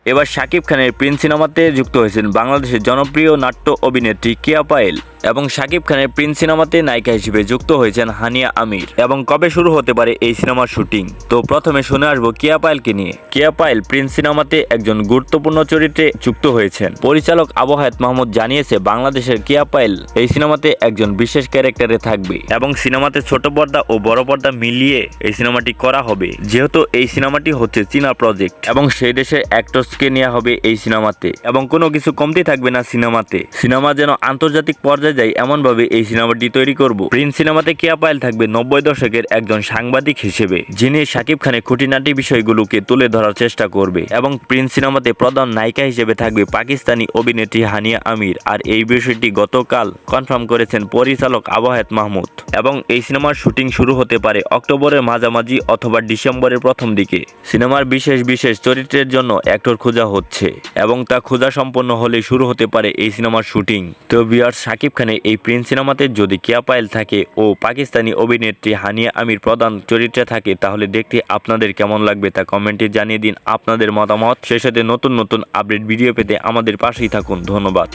এবার শাকিব খানের প্রিন্স সিনেমাতে যুক্ত হয়েছেন বাংলাদেশের জনপ্রিয় নাট্য অভিনেত্রী কেয়া পায়েল এবং শাকিব খানের প্রিন্স সিনেমাতে নায়িকা হিসেবে যুক্ত হয়েছেন হানিয়া আমির। এবং কবে শুরু হতে পারে এই সিনেমার শুটিং? তো প্রথমে শুনে আসবো কেয়া পায়েলকে নিয়ে। কেয়া পায়েল প্রিন্স সিনেমাতে একজন গুরুত্বপূর্ণ চরিত্রে যুক্ত হয়েছেন। পরিচালক আবু হায়াত মাহমুদ জানিয়েছে বাংলাদেশের কেয়া পায়েল এই সিনেমাতে একজন বিশেষ ক্যারেক্টারে থাকবে এবং সিনেমাতে ছোট পর্দা ও বড় পর্দা মিলিয়ে এই সিনেমাটি করা হবে, যেহেতু এই সিনেমাটি হচ্ছে চীনা প্রজেক্ট এবং সেই দেশের অ্যাক্টরসকে নেওয়া হবে এই সিনেমাতে এবং কোনো কিছু কমতি থাকবে না সিনেমাতে। সিনেমা যেন আন্তর্জাতিক পর্যায়ে যায় এমনভাবে এই সিনেমাটি তৈরি করব। প্রিন্স সিনেমাতে কেয়া পায়েল থাকবে 90 দশকের একজন সাংবাদিক হিসেবে, যিনি শাকিব খানের খুঁটিনাটি বিষয়গুলোকে তুলে ধরার চেষ্টা করবে এবং প্রিন্স সিনেমাতে প্রধান নায়িকা হিসেবে থাকবে পাকিস্তানি অভিনেত্রী হানিয়া আমির। আর এই বিষয়টি গতকাল কনফার্ম করেছেন পরিচালক আবু হায়াত মাহমুদ এবং এই সিনেমার শুটিং শুরু হতে পারে অক্টোবরের মাঝামাঝি অথবা ডিসেম্বরের প্রথম দিকে। সিনেমার বিশেষ বিশেষ চরিত্রের জন্য অ্যাক্টর খোঁজা হচ্ছে এবং তা খোঁজা সম্পন্ন হলে শুরু হতে পারে এই সিনেমার শুটিং। তো ভিউয়ার্স, শাকিব খানের এই প্রিন্স সিনেমাতে যদি কেয়া পায়েল থাকে ও পাকিস্তানি অভিনেত্রী হানিয়া আমির প্রধান চরিত্রে থাকে, তাহলে দেখতে আপনাদের কেমন লাগবে তা কমেন্টে জানিয়ে দিন আপনাদের মতামত। সেই সাথে নতুন নতুন আপডেট ভিডিও পেতে আমাদের পাশেই থাকুন। ধন্যবাদ।